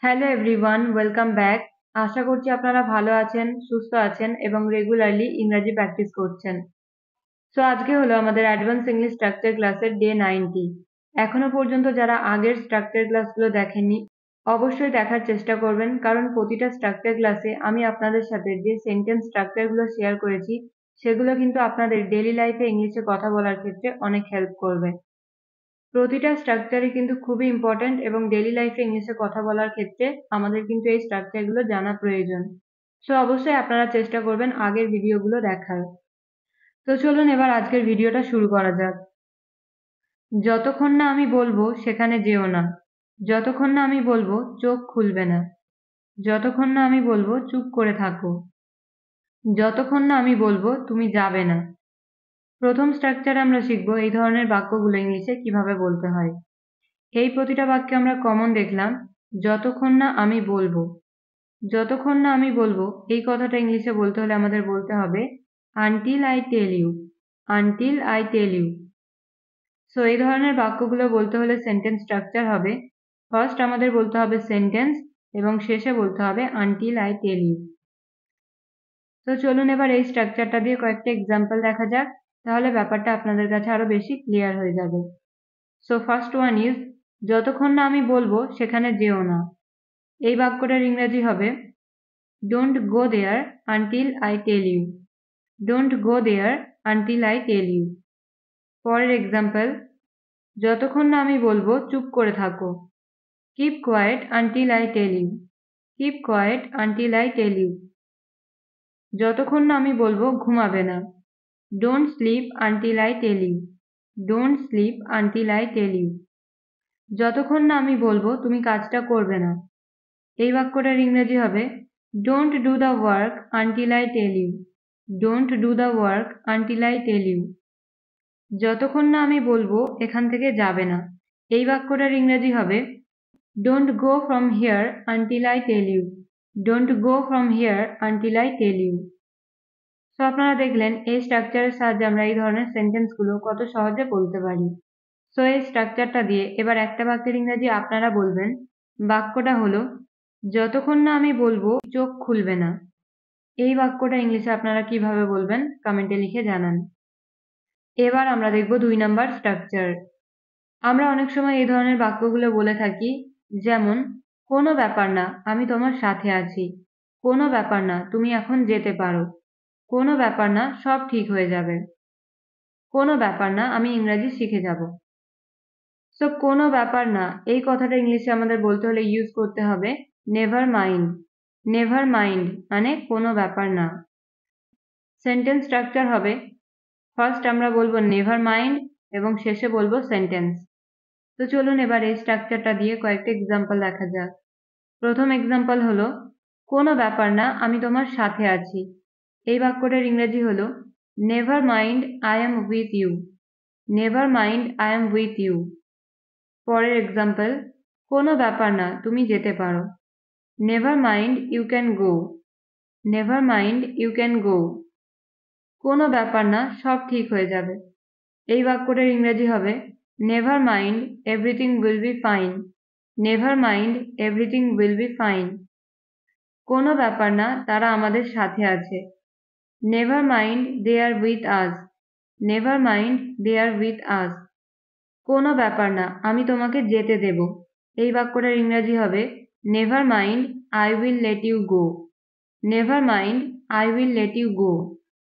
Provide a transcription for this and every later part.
Hello everyone, welcome back. আশা করছি আপনারা ভালো আছেন, সুস্থ আছেন এবং রেগুলারলি ইংরাজি প্র্যাকটিস করছেন। সো আজকে হলো আমাদের অ্যাডভান্স ইংলিশ স্ট্রাকচার ক্লাসের ডে 90। এখনো পর্যন্ত যারা আগের স্ট্রাকচার ক্লাসগুলো দেখেননি অবশ্যই দেখার চেষ্টা করবেন, কারণ প্রতিটা স্ট্রাকচার ক্লাসে আমি আপনাদের সাথে যে সেন্টেন্স স্ট্রাকচারগুলো শেয়ার করেছি সেগুলো কিন্তু আপনাদের ডেইলি লাইফে ইংলিশে কথা বলার ক্ষেত্রে অনেক হেল্প করবে। প্রতিটা স্ট্রাকচারই কিন্তু খুবই ইম্পর্ট্যান্ট এবং ডেইলি লাইফে ইংলিশে কথা বলার ক্ষেত্রে আমাদের কিন্তু এই স্ট্রাকচারগুলো জানা প্রয়োজন। সো অবশ্যই আপনারা চেষ্টা করবেন আগের ভিডিওগুলো দেখার। তো চলুন এবার আজকের ভিডিওটা শুরু করা যাক। যতক্ষণ না আমি বলবো সেখানে যেও না। যতক্ষণ না আমি বলবো চোখ খুলবে না। যতক্ষণ না আমি বলবো চুপ করে থাকো। যতক্ষণ না আমি বলবো তুমি যাবে না। প্রথম স্ট্রাকচারে আমরা শিখবো এই ধরনের বাক্যগুলো ইংলিশে কিভাবে বলতে হয়। এই প্রতিটা বাক্যে আমরা কমন দেখলাম যতক্ষণ না আমি বলবো। যতক্ষণ না আমি বলবো এই কথাটা ইংলিশে বলতে হলে আমাদের বলতে হবে until I tell you. Until I tell you. So এই ধরনের বাক্যগুলো বলতে হলে সেন্টেন্স স্ট্রাকচার হবে, ফার্স্ট আমাদের বলতে হবে সেন্টেন্স এবং শেষে বলতে হবে আনটিল আই টেল ইউ। তো চলুন এবার এই স্ট্রাকচারটা দিয়ে কয়েকটা এক্সাম্পল দেখা যাক, তাহলে ব্যাপারটা আপনাদের কাছে আরো বেশি ক্লিয়ার হয়ে যাবে। সো ফার্স্ট ওয়ান ইজ যতক্ষণ না আমি বলবো সেখানে যেও না। এই বাক্যটার ইংরেজি হবে don't go there until I tell you. Don't go there until I tell you. পরের এক্সাম্পল, যতক্ষণ না আমি বলবো চুপ করে থাকো। Keep quiet until I tell you. Keep quiet until I tell you. যতক্ষণ না আমি বলবো ঘুমাবে না। Don't sleep until I tell you. Don't sleep until I tell you. যতক্ষণ না আমি বলবো তুমি কাজটা করবে না। এই বাক্যটার ইংরেজি হবে don't do the work until I tell you. Don't do the work until I tell you. যতক্ষণ না আমি বলবো এখান থেকে যাবে না। এই বাক্যটার ইংরেজি হবে don't go from here until I tell you. Don't go from here until I tell you. So আপনারা দেখলেন এই স্ট্রাকচারের সাহায্যে আমরা এই ধরনের সেন্টেন্সগুলো কত সহজে বলতে পারি। সো এই স্ট্রাকচারটা দিয়ে এবার একটা বাক্যের ইংরেজি আপনারা বলবেন। বাক্যটা হলো যতক্ষণ না আমি বলবো চোখ খুলবে না। এই বাক্যটা ইংলিশে আপনারা কিভাবে বলবেন কমেন্টে লিখে জানান। এবার আমরা দেখব 2 নাম্বার স্ট্রাকচার। আমরা অনেক সময় এই ধরনের বাক্যগুলো বলে থাকি, যেমন কোনো ব্যাপার না, আমি তোমার সাথে আছি। কোনো ব্যাপার না, তুমি এখন যেতে পারো। কোনো ব্যাপার না, সব ঠিক হয়ে যাবে। কোনো ব্যাপার না, আমি ইংরাজি শিখে যাব। সো কোনো ব্যাপার না এই কথাটা ইংলিশে আমাদের বলতে হলে ইউজ করতে হবে নেভার মাইন্ড। নেভার মাইন্ড মানে কোনো ব্যাপার না। সেন্টেন্স স্ট্রাকচার হবে, ফার্স্ট আমরা বলবো নেভার মাইন্ড এবং শেষে বলবো সেন্টেন্স। তো চলুন এবার এই স্ট্রাকচারটা দিয়ে কয়েকটা এক্সাম্পল দেখা যাক। প্রথম এক্সাম্পল হলো কোনো ব্যাপার না, আমি তোমার সাথে আছি। এই বাক্যটার ইংরেজি হলো never mind I am with you. Never mind I am with you. পরের এক্সাম্পল, কোনো ব্যাপার না, তুমি যেতে পারো। Never mind you can go. Never mind you can go. কোনো ব্যাপার না, সব ঠিক হয়ে যাবে। এই বাক্যটার ইংরেজি হবে never mind everything will be fine. Never mind everything will be fine. কোনো ব্যাপার না, তারা আমাদের সাথে আছে। Never mind they are with us. Never mind they are with us. কোনো ব্যাপার না, আমি তোমাকে যেতে দেব। এই বাক্যটার ইংরেজি হবে never mind I will let you go. Never mind I will let you go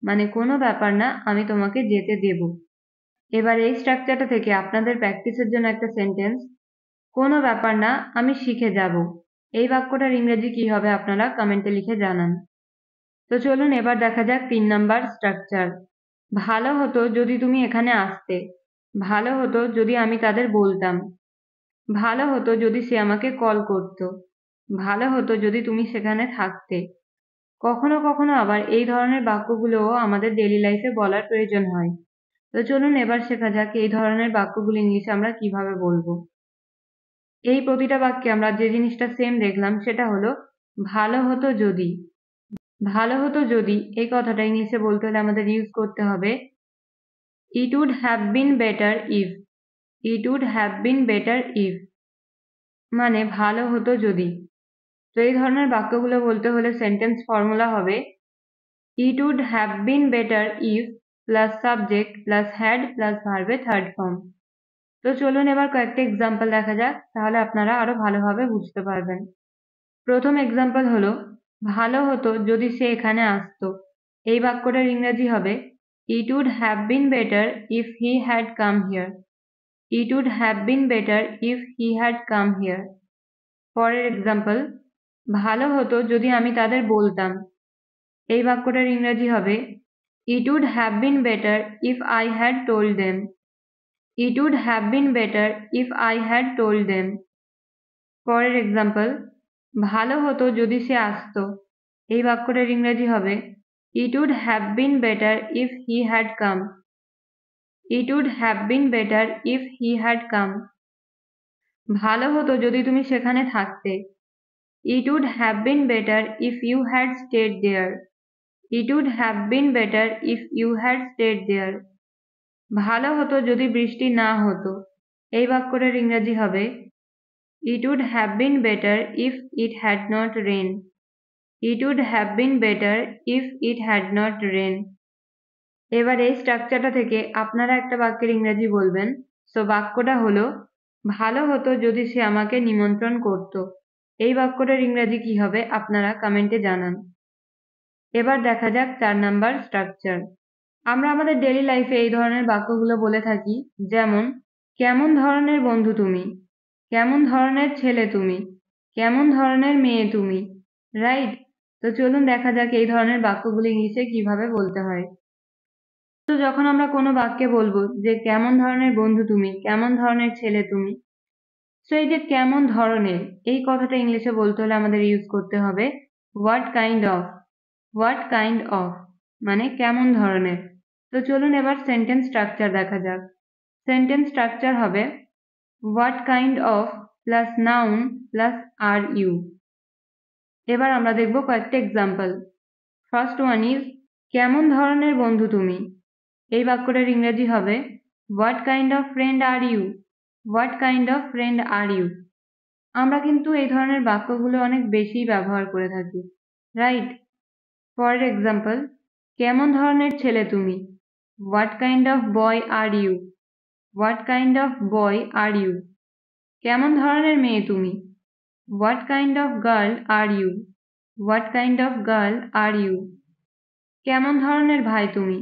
মানে কোনো ব্যাপার না, আমি তোমাকে যেতে দেব। এবার এই স্ট্রাকচারটা থেকে আপনাদের প্র্যাকটিসের জন্য একটা সেন্টেন্স, কোনো ব্যাপার না, আমি শিখে যাব। এই বাক্যটার ইংরেজি কি হবে আপনারা কমেন্টে লিখে জানান। তো চলুন এবার দেখা যাক 3 নাম্বার স্ট্রাকচার। ভালো হতো যদি তুমি এখানে আসতে। ভালো হতো যদি আমি তাদের বলতাম। ভালো হতো যদি সে আমাকে কল করত। ভালো হতো যদি তুমি সেখানে থাকতে। কখনো কখনো আবার এই ধরনের বাক্যগুলোও আমাদের ডেইলি লাইফে বলার প্রয়োজন হয়। তো চলুন এবার শেখা যাক এই ধরনের বাক্যগুলো ইংলিশে আমরা কিভাবে বলবো। এই প্রতিটা বাক্যে আমরা যে জিনিসটা সেম দেখলাম সেটা হলো ভালো হতো যদি। ভালো হতো যদি এই কথাটা ইংলিশে বলতে হলে আমাদের ইউজ করতে হবে it would have been better if. It would have been better if মানে ভালো হতো যদি। তো এই ধরনের বাক্যগুলো বলতে হলে সেন্টেন্স ফর্মুলা হবে it would have been better if plus subject plus had plus ভার্বের থার্ড ফর্ম। তো চলুন এবার কয়েকটা এক্সাম্পল দেখা যাক, তাহলে আপনারা আরো ভালোভাবে বুঝতে পারবেন। প্রথম এক্সাম্পল হলো ভালো হতো যদি সে এখানে আসতো। এই বাক্যটার ইংরেজি হবে it would have been better if he had come here. It would have been better if he had come here. পরের এক্সাম্পল ভালো হতো যদি আমি তাদের বলতাম। এই বাক্যটার ইংরেজি হবে it would have been better if I had told them. It would have been better if I had told them. পরের এক্সাম্পল ভালো হতো যদি সে আসতো। এই বাক্যটার ইংরেজি হবে it would have been better if he had come. It would have been better if he had come. ভালো হতো যদি তুমি সেখানে থাকতে। It would have been better if you had stayed there. It would have been better if you had stayed there. ভালো হতো যদি বৃষ্টি না হতো। এই বাক্যটার ইংরেজি হবে it would have been better if it had not rain. It would have been better if it had not rain. এবার এই স্ট্রাকচারটা থেকে আপনারা একটা বাক্যের ইংরেজি বলবেন। সো বাক্যটা হলো ভালো হতো যদি সে আমাকে নিমন্ত্রণ করত। এই বাক্যটার ইংরেজি কি হবে আপনারা কমেন্টে জানান। এবার দেখা যাক 4 নাম্বার স্ট্রাকচার। আমরা আমাদের ডেইলি লাইফে এই ধরনের বাক্যগুলো বলে থাকি, যেমন কেমন ধরনের বন্ধু তুমি, কেমন ধরনের ছেলে তুমি, কেমন ধরনের মেয়ে তুমি, রাইট? তো চলুন দেখা যাক এই ধরনের বাক্যগুলো ইংলিশে কিভাবে বলতে হয়। তো যখন আমরা কোনো বাক্যে বলবো যে কেমন ধরনের বন্ধু তুমি, কেমন ধরনের ছেলে তুমি, তো এই যে কেমন ধরনের এই কথাটা ইংলিশে বলতে হলে আমাদের ইউজ করতে হবে what kind of. What kind of মানে কেমন ধরনের। তো চলুন এবার সেন্টেন্স স্ট্রাকচার দেখা যাক। সেন্টেন্স স্ট্রাকচার হবে what kind of plus noun plus are you. এবার আমরা দেখব কয়েকটা এক্সাম্পল। ফার্স্ট ওয়ান ইজ কেমন ধরনের বন্ধু তুমি। এই বাক্যটার ইংরেজি হবে what kind of friend are you. What kind of friend are you. আমরা কিন্তু এই ধরনের বাক্যগুলো অনেক বেশি ব্যবহার করে থাকি, রাইট? ফর এক্সাম্পল কেমন ধরনের ছেলে তুমি। What kind of boy are you. What kind of boy are you. কেমন ধরনের মেয়ে তুমি। What kind of girl are you. What kind of girl are you. কেমন ধরনের ভাই তুমি।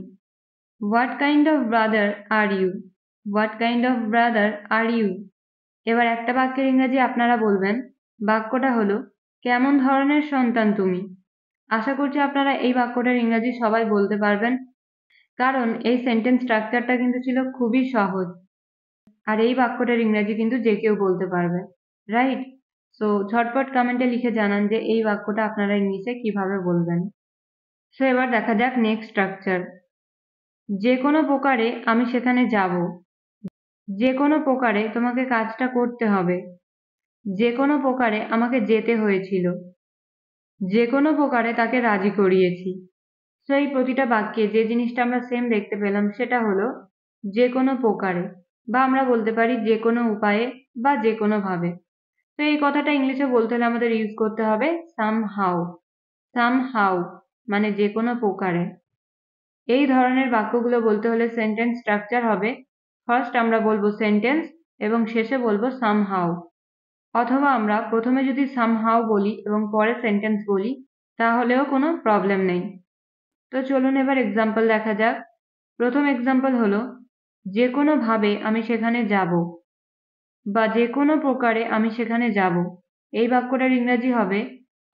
What kind of brother are you. What kind of brother are you. এবার একটা বাক্যের ইংরেজি আপনারা বলবেন। বাক্যটা হলো কেমন ধরনের সন্তান তুমি। আশা করছি আপনারা এই বাক্যটার ইংরেজি সবাই বলতে পারবেন, কারণ এই সেন্টেন্স স্ট্রাকচারটা কিন্তু ছিল খুবই সহজ। আর এই বাক্যটার ইংরেজি কিন্তু যে কেউ বলতে পারবে, রাইট? সো ঝটপট কমেন্টে লিখে জানান যে এই বাক্যটা আপনারা ইংলিশে কিভাবে বলবেন। সো এবার দেখা যাক নেক্সট স্ট্রাকচার। যে কোনো প্রকারে আমি সেখানে যাব। যে কোনো প্রকারে তোমাকে কাজটা করতে হবে। যে কোনো প্রকারে আমাকে যেতে হয়েছিল। যে কোনো প্রকারে তাকে রাজি করিয়েছি। তো এই প্রতিটা বাক্যে যে জিনিসটা আমরা সেম দেখতে পেলাম সেটা হলো যে কোনো প্রকারে, বা আমরা বলতে পারি যে কোনো উপায়ে বা যে কোনো ভাবে। তো এই কথাটা ইংলিশে বলতে হলে আমাদের ইউজ করতে হবে সামহাউ। সামহাউ মানে যে কোনো প্রকারে। এই ধরনের বাক্যগুলো বলতে হলে সেন্টেন্স স্ট্রাকচার হবে ফার্স্ট আমরা বলবো সেন্টেন্স এবং শেষে বলবো সামহাউ। অথবা আমরা প্রথমে যদি সামহাউ বলি এবং পরে সেন্টেন্স বলি তাহলেও কোনো প্রবলেম নেই। তো চলুন এবার এক্সাম্পল দেখা যাক। প্রথম এক্সাম্পল হলো যে কোনো ভাবে আমি সেখানে যাব, বা যে কোনো প্রকারে আমি সেখানে যাব। এই বাক্যটার ইংরেজি হবে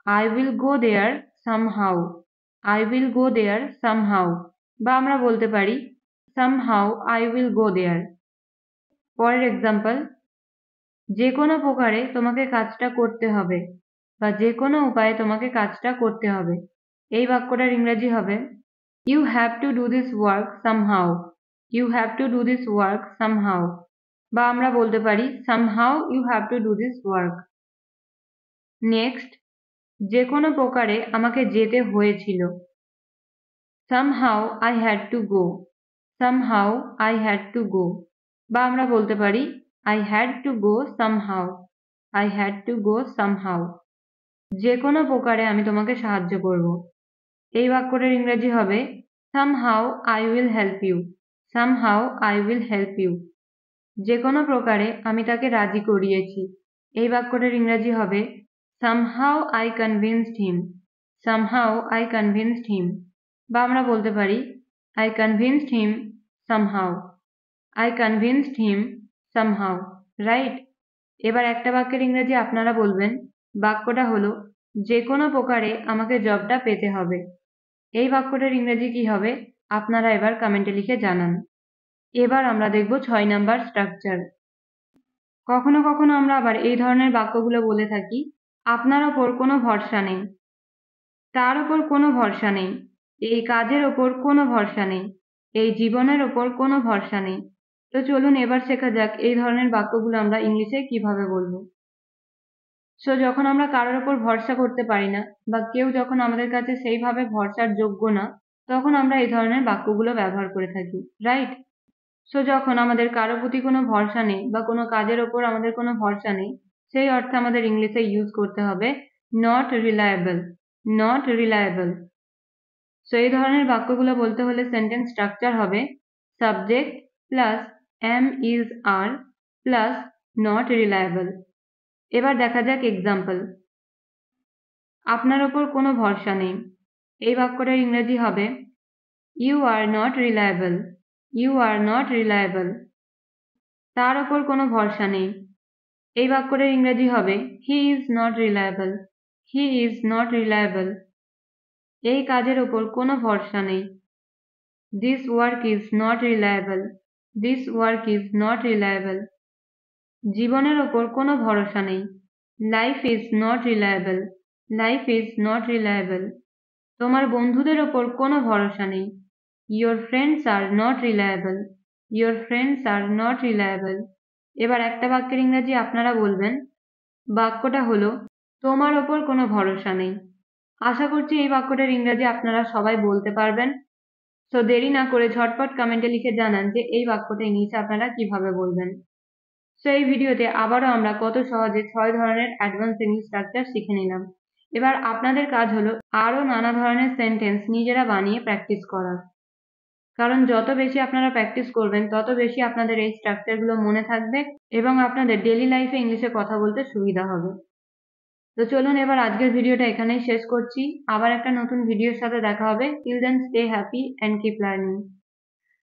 I will go there somehow. I will go there somehow. বা আমরা বলতে পারি somehow I will go there. পরের এক্সাম্পল যে কোনো প্রকারে তোমাকে কাজটা করতে হবে, বা যে কোনো উপায়ে তোমাকে কাজটা করতে হবে। এই বাক্যটার ইংরেজি হবে you have to do this work somehow. You have to do this work somehow. বা আমরা বলতে পারি somehow you have to do this work. Next যে কোনো প্রকারে আমাকে যেতে হয়েছিল। Somehow I had to go. Somehow I had to go. বা আমরা বলতে পারি I had to go somehow. I had to go somehow. যে কোনো প্রকারে আমি তোমাকে সাহায্য করব। এই বাক্যটার ইংরেজি হবে somehow I will help you. somehow I will help you. যে কোনো প্রকারে আমি তাকে রাজি করিয়েছি। এই বাক্যটার ইংরেজি হবে somehow I convinced him. somehow I convinced him. বা আমরা বলতে পারি I convinced him somehow. I convinced him somehow. Right? এবার একটা বাক্যের ইংরেজি আপনারা বলবেন। বাক্যটা হলো যে কোনো প্রকারে আমাকে জবটা পেতে হবে। এই বাক্যটার ইংরেজি কি হবে আপনারা এবার কমেন্টে লিখে জানান। এবার আমরা দেখব 6 নাম্বার স্ট্রাকচার। কখনো কখনো আমরা আবার এই ধরনের বাক্যগুলো বলে থাকি আপনার ওপর কোনো ভরসা নেই, তার ওপর কোনো ভরসা নেই, এই কাজের ওপর কোনো ভরসা নেই, এই জীবনের ওপর কোনো ভরসা নেই। তো চলুন এবার শেখা যাক এই ধরনের বাক্যগুলো আমরা ইংলিশে কিভাবে বলবো। যখন আমরা কারোর ওপর ভরসা করতে পারি না বা কেউ যখন আমাদের কাছে সেইভাবে ভরসার যোগ্য না, তখন আমরা এই ধরনের বাক্যগুলো ব্যবহার করে থাকি। রাইট? যখন আমাদের কারো প্রতি কোনো ভরসা নেই বা কোনো কাজের ওপর আমাদের কোনো ভরসা নেই, সেই অর্থে আমাদের ইংলিশে ইউজ করতে হবে নট রিলায়েবল। Not reliable. এই ধরনের বাক্যগুলো বলতে হলে সেন্টেন্স স্ট্রাকচার হবে subject plus am is are plus not reliable. এবার দেখা যাক এক্সাম্পল। আপনার ওপর কোনো ভরসা নেই। এই বাক্যটার ইংরেজি হবে you are not reliable. You are not reliable. তার ওপর কোনো ভরসা নেই। এই বাক্যটার ইংরেজি হবে he is not reliable. He is not reliable. এই কাজের ওপর কোনো ভরসা নেই। This work is not reliable. This work is not reliable. জীবনের ওপর কোনো ভরসা নেই। Life is not reliable. Life is not reliable. তোমার বন্ধুদের ওপর কোনো ভরসা নেই। Your friends are not reliable. Your friends are not reliable. এবার একটা বাক্যের ইংরেজি আপনারা বলবেন। বাক্যটা হলো তোমার ওপর কোনো ভরসা নেই। আশা করছি এই বাক্যটার ইংরেজি আপনারা সবাই বলতে পারবেন। দেরি না করে ঝটপট কমেন্টে লিখে জানান যে এই বাক্যটা ইংলিশে আপনারা কিভাবে বলবেন। এই ভিডিওতে আবারও আমরা কত সহজে 6 ধরনের অ্যাডভান্স ইংলিশ স্ট্রাকচার শিখে নিলাম। এবার আপনাদের কাজ হলো আরো নানা ধরনের সেন্টেন্স নিজেরা বানিয়ে প্র্যাকটিস করা। কারণ যত বেশি আপনারা প্র্যাকটিস করবেন তত বেশি আপনাদের এই স্ট্রাকচারগুলো মনে থাকবে এবং আপনাদের ডেইলি লাইফে ইংলিশে কথা বলতে সুবিধা হবে। চলুন এবার আজকের ভিডিওটা এখানেই শেষ করছি। আবার একটা নতুন ভিডিওর সাথে দেখা হবে। Till then stay happy and keep learning.